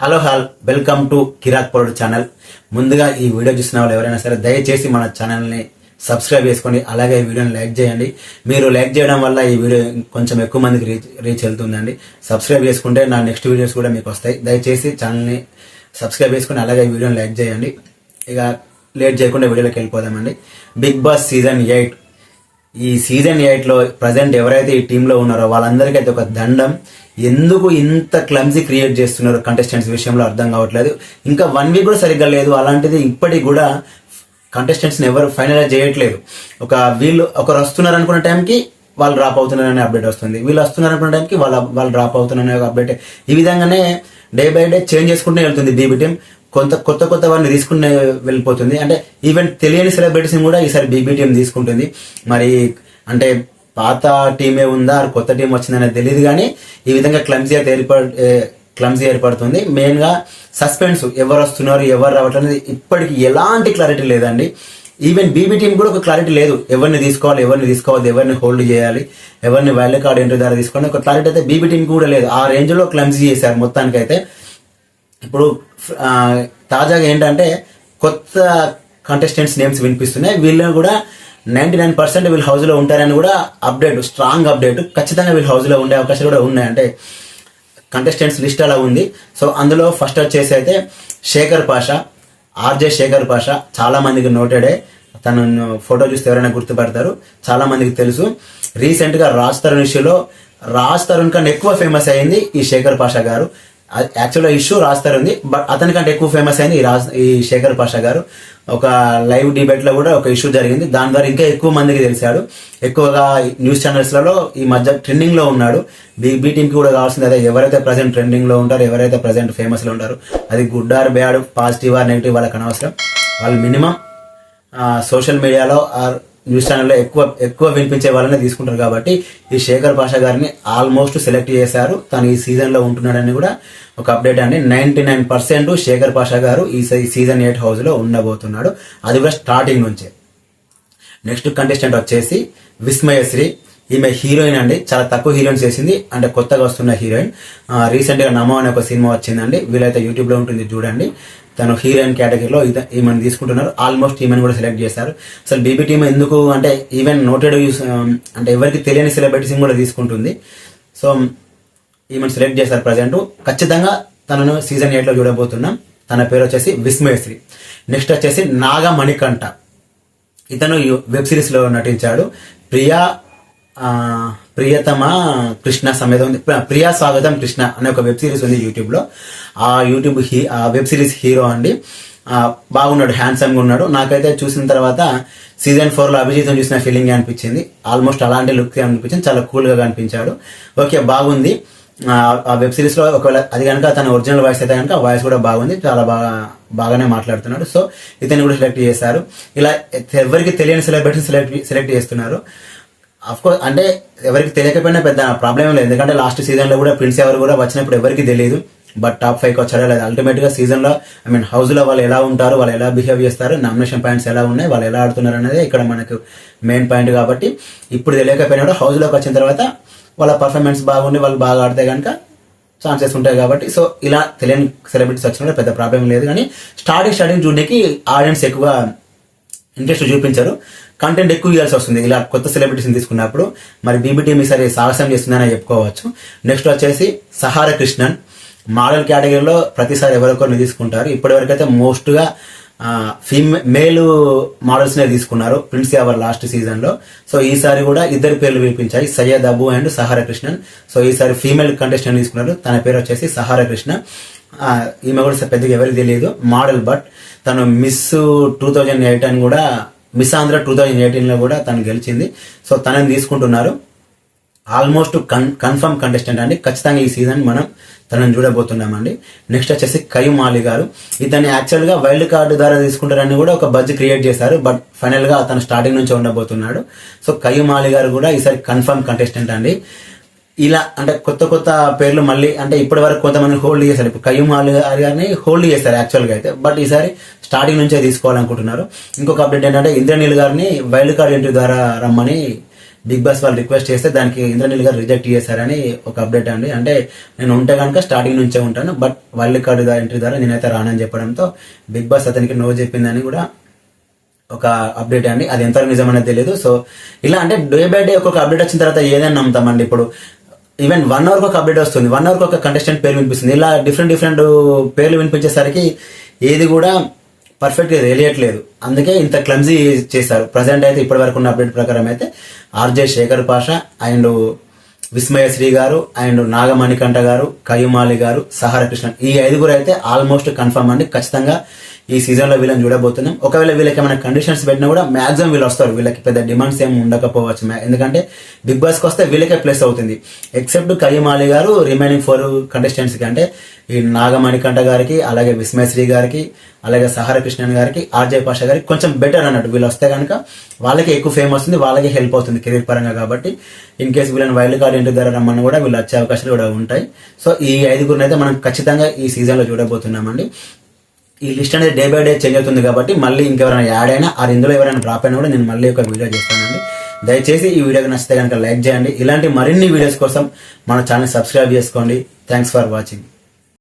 Hello welcome to Kirik పొరడు channel. ముందుగా ఈ video చూసిన వాళ్ళు ఎవరైనా సరే దయచేసి మన ఛానల్ని సబ్స్క్రైబ్ చేసుకోండి. అలాగే ఈ వీడియోని లైక్ చేయండి. మీరు లైక్ చేయడం వల్ల ఈ వీడియో కొంచెం ఎక్కువ మందికి రీచ్ వెళ్తుందండి. సబ్స్క్రైబ్ చేసుకుంటే నా నెక్స్ట్ వీడియోస్ కూడా మీకు వస్తాయి. దయచేసి ఛానల్ని సబ్స్క్రైబ్ చేసుకుని అలాగే ఈ వీడియోని లైక్ చేయండి. ఇక లేట్ చేయకుండా వీడియోలోకి వెళ్ళిపోదామండి. బిగ్ బాస్ సీజన్ 8 ఈ సీజన్ 8లో ప్రజెంట్ ఎవరైతే ఈ టీంలో ఉన్నారో వాళ్ళందరికీ అయితే ఒక దండం. ఎందుకు ఇంత క్లమ్జీ క్రియేట్ చేస్తున్నారు కంటెస్టెంట్స్ విషయంలో అర్థం కావట్లేదు. ఇంకా 1 వీక్ కూడా సరిగ్గా లేదు, అలాంటిది ఇప్పటికి కూడా కంటెస్టెంట్స్ని ఎవరు ఫైనలైజ్ చేయట్లేదు. వీళ్ళు ఒకరు వస్తున్నారు అనుకున్న టైంకి వాళ్ళు డ్రాప్ అవుతున్నారనే అప్డేట్ వస్తుంది, వీళ్ళు వస్తున్నారు అనుకున్న టైంకి వాళ్ళు డ్రాప్ అవుతున్నారనే అప్డేట్. ఈ విధంగానే డే బై డే చేంజ్ చేసుకుంటూ వెళ్తుంది బీబీ టీం. కొత్త వారిని తీసుకునే వెళ్ళిపోతుంది. అంటే ఈవెన్ తెలియని సెలబ్రిటీస్ని కూడా ఈసారి బీబీ టీం తీసుకుంటుంది. మరి అంటే పాత టీమే ఉందా కొత్త టీం వచ్చిందనేది తెలియదు, కానీ ఈ విధంగా క్లమ్జీ ఏర్పడుతుంది. మెయిన్గా సస్పెన్స్, ఎవరు వస్తున్నారు ఎవరు రావట్లేదు అనేది ఇప్పటికి ఎలాంటి క్లారిటీ లేదండి. ఈవెన్ బీబీ టీం కూడా ఒక క్లారిటీ లేదు, ఎవరిని తీసుకోవాలి ఎవరిని తీసుకోవద్దు, ఎవరిని హోల్డ్ చేయాలి, ఎవరిని వైల్డ్ కార్డ్ ఎంట్రీ ద్వారా తీసుకోవాలి, ఒక క్లారిటీ అయితే బీబీ టీం కూడా లేదు. ఆ రేంజ్లో క్లమ్జీ చేశారు మొత్తానికైతే. ఇప్పుడు తాజాగా ఏంటంటే కొత్త కంటెస్టెంట్స్ నేమ్స్ వినిపిస్తున్నాయి. వీళ్ళని కూడా 99% వీళ్ళు హౌస్లో ఉంటారని కూడా అప్డేట్, స్ట్రాంగ్ అప్డేట్. ఖచ్చితంగా వీళ్ళు హౌస్లో ఉండే అవకాశాలు కూడా ఉన్నాయి. అంటే కంటెస్టెంట్స్ లిస్ట్ అలా ఉంది. సో అందులో ఫస్ట్ వచ్చేసి అయితే శేఖర్ పాషా, ఆర్జే శేఖర్ పాషా చాలా మందికి నోటెడే. తను ఫోటో చూస్తే ఎవరైనా గుర్తుపడతారు, చాలా మందికి తెలుసు. రీసెంట్గా రాజ్ తరుణ్ ఇష్యూలో రాజ్ తరుణ్ కన్నా ఎక్కువ ఫేమస్ అయింది ఈ శేఖర్ పాషా గారు. యాక్చువల్గా ఇష్యూ రాజ్ తరుణ్ ఉంది, బట్ అతనికంటే ఎక్కువ ఫేమస్ అయింది ఈ శేఖర్ పాషా గారు. ఒక లైవ్ డిబేట్ లో కూడా ఒక ఇష్యూ జరిగింది, దాని ద్వారా ఇంకా ఎక్కువ మందికి తెలిసాడు. ఎక్కువగా న్యూస్ ఛానల్స్లలో ఈ మధ్య ట్రెండింగ్ లో ఉన్నాడు. బీ టీంకి కూడా కావాల్సింది అదే, ఎవరైతే ప్రజెంట్ ట్రెండింగ్ లో ఉంటారో, ఎవరైతే ప్రజెంట్ ఫేమస్ లో ఉంటారో, అది good or bad, positive or negative వాళ్ళకి అనవసరం. వాళ్ళు మినిమం సోషల్ మీడియాలో ఆర్ న్యూస్ ఛానల్లో ఎక్కువ వినిపించే వాళ్ళనే తీసుకుంటారు. కాబట్టి ఈ శేఖర్ పాషా గారిని ఆల్మోస్ట్ సెలెక్ట్ చేశారు. తను ఈ సీజన్ లో ఉంటున్నాడని కూడా ఒక అప్డేట్ అండి. 99% శేఖర్ పాషా గారు ఈ సీజన్ 8 హౌస్ లో ఉండబోతున్నాడు, అది కూడా స్టార్టింగ్ నుంచే. నెక్స్ట్ కంటెస్టెంట్ వచ్చేసి విస్మయశ్రీ. ఈమె హీరోయిన్ అండి, చాలా తక్కువ హీరోయిన్స్ చేసింది, అంటే కొత్తగా వస్తున్న హీరోయిన్. రీసెంట్ గా నమో అనే ఒక సినిమా వచ్చిందండి, వీలైతే యూట్యూబ్ లో ఉంటుంది చూడండి. తను హీరోయిన్ కేటగిరీలో ఈమెను తీసుకుంటున్నారు. ఆల్మోస్ట్ ఈమెను కూడా సెలెక్ట్ చేశారు. అసలు బీబీ టీమ్ ఎందుకు అంటే ఈవెన్ నోటెడ్ అంటే ఎవరికి తెలియని సెలబ్రిటీస్ కూడా తీసుకుంటుంది. సో ఈమెను సెలెక్ట్ చేశారు ప్రజెంట్. ఖచ్చితంగా తనను సీజన్ 8లో చూడబోతున్నాం. తన పేరు వచ్చేసి విస్మయశ్రీ. నెక్స్ట్ వచ్చేసి నాగా మణికంఠ. ఇతను వెబ్ సిరీస్ లో నటించాడు. ప్రియతమ కృష్ణ సమేత ఉంది, ప్రియా స్వాగతం కృష్ణ అనే ఒక వెబ్ సిరీస్ ఉంది యూట్యూబ్ లో. ఆ వెబ్ సిరీస్ హీరో అండి. బాగున్నాడు, హ్యాండ్సమ్ గా ఉన్నాడు. నాకైతే చూసిన తర్వాత సీజన్ 4లో అభిజిత్ చూసిన ఫీలింగ్ అనిపించింది. ఆల్మోస్ట్ అలాంటి లుక్ అనిపించింది, చాలా కూల్ గా కనిపించాడు. ఓకే, బాగుంది. ఆ వెబ్ సిరీస్ లో ఒకవేళ అది కనుక తన ఒరిజినల్ వాయిస్ అయితే కనుక వాయిస్ కూడా బాగుంది, చాలా బాగానే మాట్లాడుతున్నాడు. సో ఇతన్ని కూడా సెలెక్ట్ చేశారు. ఇలా ఎవరికి తెలియని సెలబ్రిటీని సెలెక్ట్ చేస్తున్నారు. అఫ్కోర్స్ అంటే ఎవరికి తెలియకపోయినా పెద్ద ప్రాబ్లం లేదు, ఎందుకంటే లాస్ట్ సీజన్ లో కూడా ప్రిన్స్ ఎవరు కూడా వచ్చినప్పుడు ఎవరికి తెలియదు, బట్ టాప్ 5కి వచ్చాడో లేదు. అల్టిమేట్ గా సీజన్ లో హౌస్ లో వాళ్ళు ఎలా ఉంటారు, వాళ్ళు ఎలా బిహేవ్ చేస్తారు, నామినేషన్ పాయింట్స్ ఎలా ఉన్నాయి, వాళ్ళు ఎలా ఆడుతున్నారు అనేది ఇక్కడ మనకు మెయిన్ పాయింట్. కాబట్టి ఇప్పుడు తెలియకపోయినా కూడా హౌస్ లోకి వచ్చిన తర్వాత వాళ్ళ పర్ఫార్మెన్స్ బాగుండి వాళ్ళు బాగా ఆడితే కనుక ఛాన్సెస్ ఉంటాయి. కాబట్టి సో ఇలా తెలియని సెలబ్రిటీస్ వచ్చిన పెద్ద ప్రాబ్లం లేదు. కానీ స్టార్టింగ్ చూడడానికి ఆడియన్స్ ఎక్కువ ఇంట్రెస్ట్ చూపించారు, కంటెంట్ ఎక్కువ ఇవ్వాల్సి వస్తుంది ఇలా కొత్త సెలబ్రిటీస్ని తీసుకున్నప్పుడు. మరి బీబీ టీం ఈసారి సాహసం చేస్తుందని చెప్పుకోవచ్చు. నెక్స్ట్ వచ్చేసి సహార కృష్ణన్. మోడల్ కేటగిరీలో ప్రతిసారి ఎవరికొకరిని తీసుకుంటారు. ఇప్పటివరకు అయితే మోస్ట్గా మేల్ మోడల్స్ నే తీసుకున్నారు ప్రిన్స్ ఎవర్ లాస్ట్ సీజన్ లో. సో ఈసారి కూడా ఇద్దరు పేర్లు వినిపించాయి, సయ్యద్ అబు అండ్ సహార కృష్ణన్. సో ఈసారి ఫీమేల్ కంటెస్టెంట్ తీసుకున్నారు, తన పేరు వచ్చేసి సహార కృష్ణ. ఈమె కూడా పెద్దగా ఎవరికి తెలియదు, మోడల్, బట్ తను మిస్ 2018 కూడా మిస్ ఆంధ్ర 2018లో కూడా తను గెలిచింది. సో తనని తీసుకుంటున్నారు. ఆల్మోస్ట్ కన్ఫర్మ్ కంటెస్టెంట్ అండి. ఖచ్చితంగా ఈ సీజన్ మనం తనని చూడబోతున్నామండి. నెక్స్ట్ వచ్చేసి కయ్యూమ్ అలీ గారు. ఇతన్ని యాక్చువల్ గా వైల్డ్ కార్డు ద్వారా తీసుకుంటారని కూడా ఒక బజ్ క్రియేట్ చేశారు, బట్ ఫైనల్ గా అతను స్టార్టింగ్ నుంచి ఉండబోతున్నాడు. సో కయ్యూమ్ అలీ గారు కూడా ఈసారి కన్ఫర్మ్ కంటెస్టెంట్ అండి. ఇలా అంటే కొత్త పేర్లు మళ్ళీ అంటే ఇప్పటి వరకు కొంతమంది హోల్డ్ చేశారు. ఇప్పుడు కయ్యూమ్ అలీ గారిని హోల్డ్ చేశారు యాక్చువల్ గా అయితే, బట్ ఈసారి స్టార్టింగ్ నుంచే తీసుకోవాలనుకుంటున్నారు. ఇంకొక అప్డేట్ ఏంటంటే ఇంద్రనీల్ గారిని వైల్డ్ కార్డ్ ఎంట్రీ ద్వారా రమ్మని బిగ్ బాస్ వాళ్ళు రిక్వెస్ట్ చేస్తే దానికి ఇంద్రనీల్ గారు రిజెక్ట్ చేశారని ఒక అప్డేట్ అండి. అంటే నేను ఉంటే కనుక స్టార్టింగ్ నుంచే ఉంటాను, బట్ వైల్డ్ కార్డు ఎంట్రీ ద్వారా నేనైతే రానని చెప్పడంతో బిగ్ బాస్ అతనికి నో చెప్పిందని కూడా ఒక అప్డేట్ అండి. అది ఎంత నిజం అనేది తెలియదు. సో ఇలా అంటే డే బై డే ఒక్కొక్క అప్డేట్ వచ్చిన తర్వాత ఏదైనా నమ్ముతామండి. ఇప్పుడు ఈవెన్ 1 hour ఒక అప్డేట్ వస్తుంది, 1 hour ఒక కంటెస్టెంట్ పేరు వినిపిస్తుంది. ఇలా డిఫరెంట్ పేర్లు వినిపించేసరికి ఏది కూడా పర్ఫెక్ట్ గా తెలియట్లేదు. అందుకే ఇంత క్లమ్జీ చేశారు. ప్రజెంట్ అయితే ఇప్పటి వరకు ఉన్న అప్డేట్ ప్రకారం అయితే ఆర్జే శేఖర్ పాషా అండ్ విస్మయశ్రీ గారు అండ్ నాగమణికంఠ గారు, కయ్యుమాలి గారు, సహార కృష్ణ, ఈ 5 అయితే ఆల్మోస్ట్ కన్ఫర్మ్ అండి. ఖచ్చితంగా ఈ సీజన్ లో వీళ్ళని చూడబోతున్నాం. ఒకవేళ వీళ్ళకి ఏమైనా కండిషన్స్ పెట్టినా కూడా మాక్సిమం వీళ్ళు వస్తారు. వీళ్ళకి పెద్ద డిమాండ్స్ ఏమి ఉండకపోవచ్చు, ఎందుకంటే బిగ్ బాస్ కి వస్తే వీళ్ళకే ప్లేస్ అవుతుంది. ఎక్సెప్ట్ కయ్యమాలి గారు రిమైనింగ్ 4 కంటెస్టెంట్స్ కి, అంటే ఈ నాగమణికంఠ గారికి, అలాగే విస్మయశ్రీ గారికి, అలాగే సహార కృష్ణన్ గారికి, ఆర్జే పాషా గారికి కొంచెం బెటర్ అన్నట్టు. వీళ్ళు వస్తే కనుక వాళ్ళకి ఎక్కువ ఫేమ్ వస్తుంది, వాళ్ళకి హెల్ప్ అవుతుంది కెరీర్ పరంగా. కాబట్టి ఇన్ కేసు వీళ్ళని వైల్డ్ కార్డ్ ఎంట్రీ ద్వారా రమ్మని కూడా వీళ్ళు వచ్చే అవకాశాలు కూడా ఉంటాయి. సో ఈ 5 అయితే మనం ఖచ్చితంగా ఈ సీజన్ లో చూడబోతున్నామండి. ఈ లిస్ట్ అనేది డే బై డే చేంజ్ అవుతుంది కాబట్టి మళ్ళీ ఇంకెవరైనా యాడ్ అయినా ఇందులో ఎవరైనా డ్రాప్ అయినా కూడా నేను మళ్ళీ ఒక వీడియో చేస్తానండి. దయచేసి ఈ వీడియోకి నచ్చితే కనుక లైక్ చేయండి. ఇలాంటి మరిన్ని వీడియోస్ కోసం మన ఛానల్ సబ్స్క్రైబ్ చేసుకోండి. Thanks for watching.